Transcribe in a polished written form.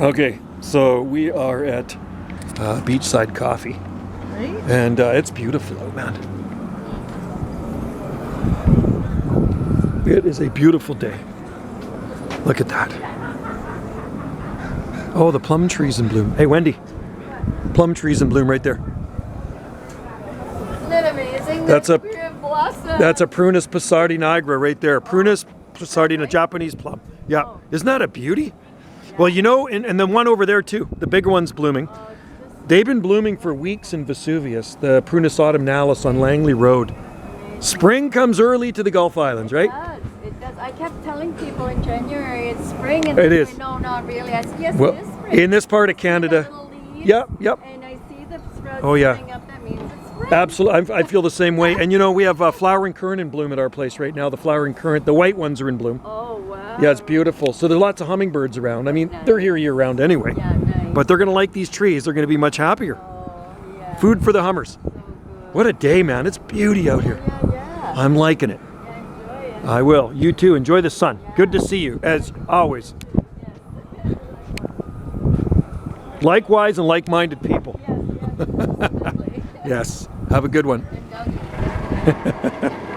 Okay, so we are at Beachside Coffee, Right? and it's beautiful out, man. It is a beautiful day. Look at that. Oh, the plum trees in bloom. Hey, Wendy, plum trees in bloom right there. Isn't it amazing? That's a- blossom. That's a Prunus passardi nigra right there. Prunus passardi, a Japanese plum. Yeah, isn't that a beauty? Well, you know, and the one over there too, the bigger one's blooming. They've been blooming for weeks in Vesuvius, the Prunus autumnalis on Langley Road. Spring comes early to the Gulf Islands, right? It does. I kept telling people in January it's spring, and It they is. say, no, not really. I said, yes, Well, it is spring. in this part of The Canada, little leaves, yep. And I see the sprouts Oh, yeah. coming up. That means it's spring. Absolutely, I feel the same way. And you know, we have flowering currant in bloom at our place right now. The flowering currant, the white ones are in bloom. Oh, wow. Yeah, it's beautiful. So there's lots of hummingbirds around. I mean, they're here year round anyway. Yeah, nice. But they're going to like these trees. They're going to be much happier. Oh, yeah. Food for the hummers. So good. What a day, man. It's beauty out here. Yeah. I'm liking it. Enjoy it. I will. You too. Enjoy the sun. Good to see you, as always. Likewise and like-minded people. Yes, absolutely. Yes. Have a good one. And down to